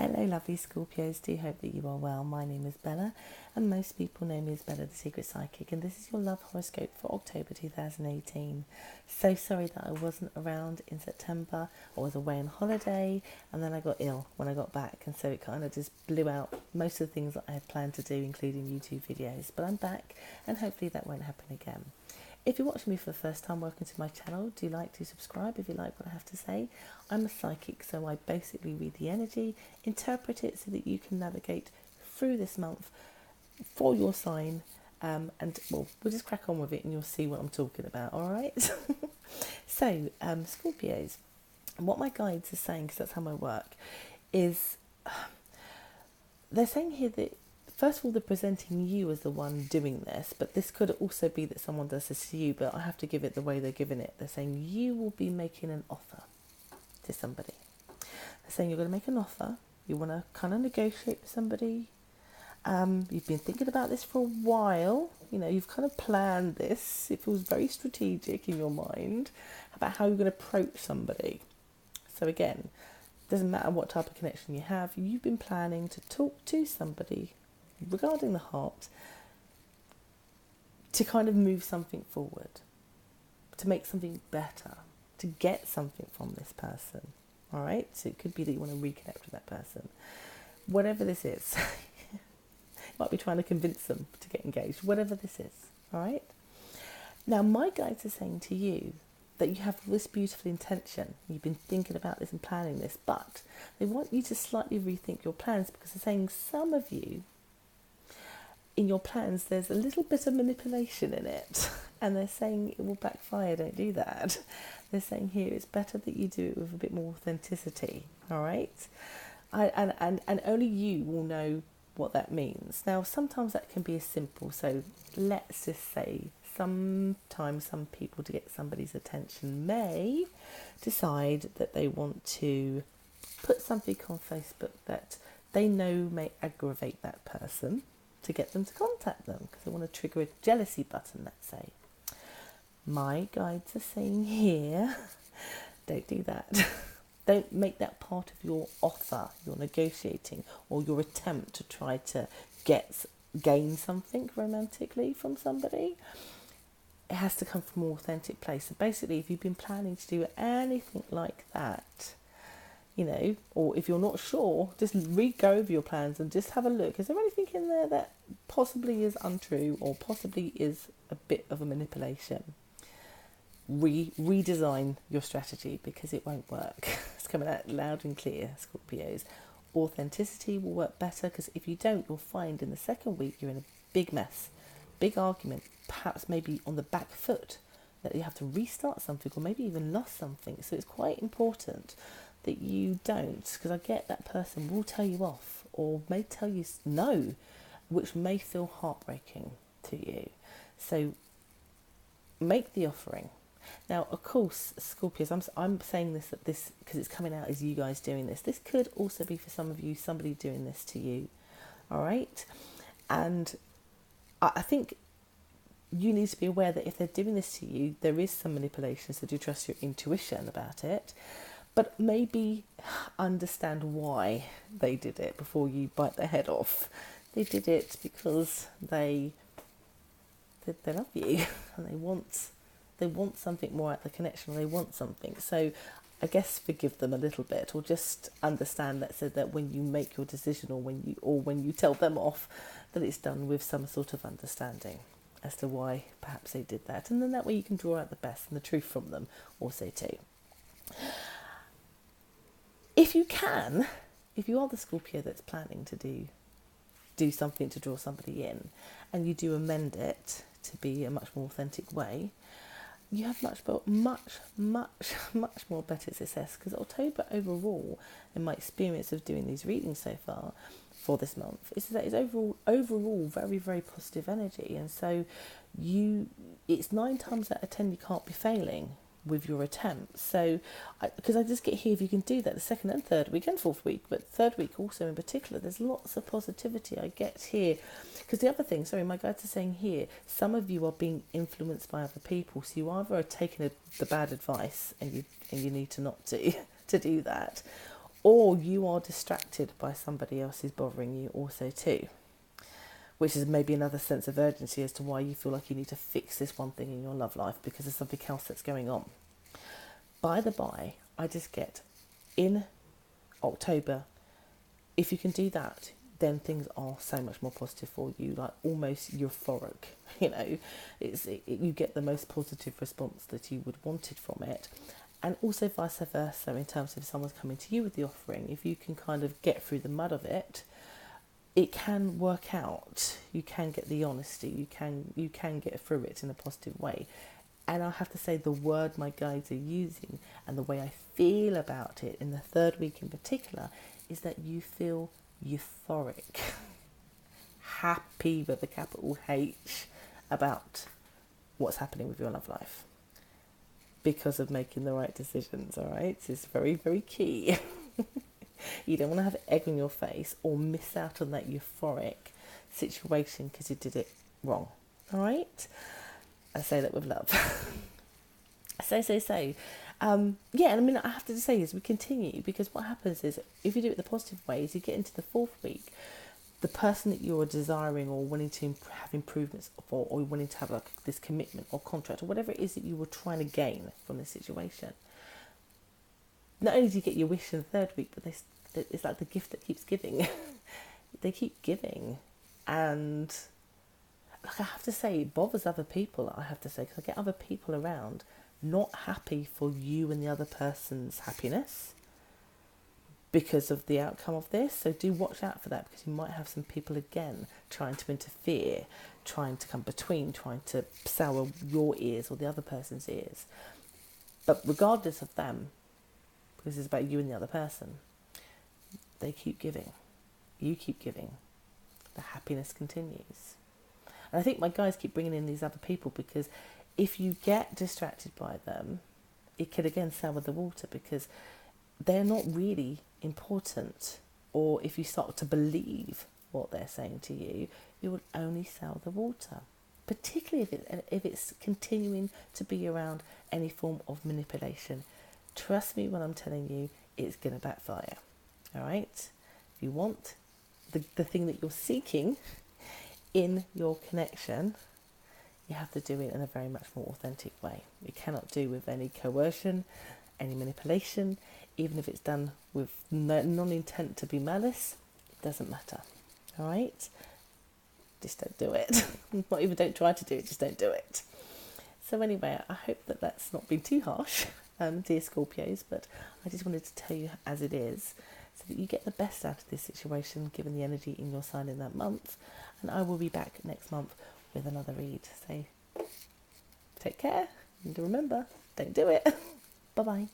Hello lovely Scorpios, do hope that you are well. My name is Bella and most people know me as Bella the Secret Psychic, and this is your love horoscope for October 2018. So sorry that I wasn't around in September. I was away on holiday and then I got ill when I got back, and so it kind of just blew out most of the things that I had planned to do, including YouTube videos. But I'm back and hopefully that won't happen again. If you're watching me for the first time, welcome to my channel. Do like to subscribe if you like what I have to say. I'm a psychic, so I basically read the energy, interpret it so that you can navigate through this month for your sign. And well, we'll just crack on with it and you'll see what I'm talking about, all right? So, Scorpios, what my guides are saying, because that's how I work, is they're saying here that first of all, they're presenting you as the one doing this, but this could also be that someone does this to you, but I have to give it the way they're giving it. They're saying you will be making an offer to somebody. They're saying you're going to make an offer. You want to kind of negotiate with somebody. You've been thinking about this for a while. You know, you've kind of planned this. It feels very strategic in your mind about how you're going to approach somebody. So again, doesn't matter what type of connection you have, you've been planning to talk to somebody regarding the heart to kind of move something forward, to make something better, to get something from this person. All right, so it could be that you want to reconnect with that person, whatever this is. Might be trying to convince them to get engaged, whatever this is. All right, now my guides are saying to you that you have this beautiful intention, you've been thinking about this and planning this, but they want you to slightly rethink your plans, because they're saying some of you in your plans there's a little bit of manipulation in it, and they're saying it will backfire. Don't do that. They're saying here it's better that you do it with a bit more authenticity. All right, and only you will know what that means. Now sometimes that can be as simple, so let's just say sometimes some people, to get somebody's attention, may decide that they want to put something on Facebook that they know may aggravate that person, to get them to contact them because they want to trigger a jealousy button, let's say. My guides are saying here, don't do that. Don't make that part of your offer, your negotiating, or your attempt to try to gain something romantically from somebody. It has to come from an authentic place. So basically, if you've been planning to do anything like that, you know, or if you're not sure, just go over your plans and just have a look. Is there anything in there that possibly is untrue or possibly is a bit of a manipulation? Redesign your strategy, because it won't work. It's coming out loud and clear, Scorpios. Authenticity will work better, because if you don't, you'll find in the second week you're in a big mess, big argument, perhaps maybe on the back foot, that you have to restart something or maybe even lost something. So it's quite important that you don't, because I get that person will tell you off or may tell you no, which may feel heartbreaking to you. So make the offering. Now, of course, Scorpios, I'm saying this because it's coming out as you guys doing this. This could also be for some of you, somebody doing this to you. All right, and I think you need to be aware that if they're doing this to you, there is some manipulation. So do trust your intuition about it. But maybe understand why they did it before you bite their head off. They did it because they love you and they want something more out of the connection, or they want something. So I guess forgive them a little bit, or just understand that, so that when you make your decision, or when you tell them off, that it's done with some sort of understanding as to why perhaps they did that. And then that way you can draw out the best and the truth from them also too. If you can, if you are the Scorpio that's planning to do something to draw somebody in, and you do amend it to be a much more authentic way, you have much more better success, because October overall, in my experience of doing these readings so far for this month, is that it's overall very, very positive energy. And so it's 9 times out of 10 you can't be failing with your attempts. So because I just get here, if you can do that the second and third week and fourth week, but third week also in particular, there's lots of positivity I get here. Because the other thing, sorry, my guides are saying here, some of you are being influenced by other people, so you either are taking the bad advice and you need to not to do that, Or you are distracted by somebody else who's bothering you also too, which is maybe another sense of urgency as to why you feel like you need to fix this one thing in your love life because there's something else that's going on. By the by, I just get in October, if you can do that, then things are so much more positive for you, like almost euphoric. You know, you get the most positive response that you would wanted from it. And also vice versa, in terms of if someone's coming to you with the offering, if you can kind of get through the mud of it, it can work out. You can get the honesty, you can get through it in a positive way. And I have to say, the word my guides are using and the way I feel about it in the third week in particular is that you feel euphoric, happy with a capital H about what's happening with your love life because of making the right decisions. All right, it's very, very key. You don't want to have egg on your face or miss out on that euphoric situation because you did it wrong. All right, I say that with love. Yeah, and I mean, I have to say is we continue, because what happens is if you do it the positive ways, you get into the fourth week, the person that you're desiring or wanting to have improvements for, or wanting to have like this commitment or contract or whatever it is that you were trying to gain from this situation. Not only do you get your wish in the third week, but it's like the gift that keeps giving. They keep giving, and like I have to say, it bothers other people. I have to say, because I get other people around not happy for you and the other person's happiness because of the outcome of this. So do watch out for that, because you might have some people again trying to interfere, trying to come between, trying to sour your ears or the other person's ears. But regardless of them, because it's about you and the other person, they keep giving. You keep giving. The happiness continues. And I think my guys keep bringing in these other people because if you get distracted by them, it could again sour the water, because they're not really important. Or if you start to believe what they're saying to you, it would only sour the water, particularly if it's continuing to be around any form of manipulation. Trust me when I'm telling you, it's going to backfire. All right? If you want the thing that you're seeking in your connection, you have to do it in a very much more authentic way. You cannot do with any coercion, any manipulation, even if it's done with non-intent to be malice. It doesn't matter. All right? Just don't do it. Not even don't try to do it, just don't do it. So anyway, I hope that that's not been too harsh, dear Scorpios, but I just wanted to tell you as it is, so that you get the best out of this situation, given the energy in your sign in that month. And I will be back next month with another read. So take care, and remember, don't do it. Bye-bye.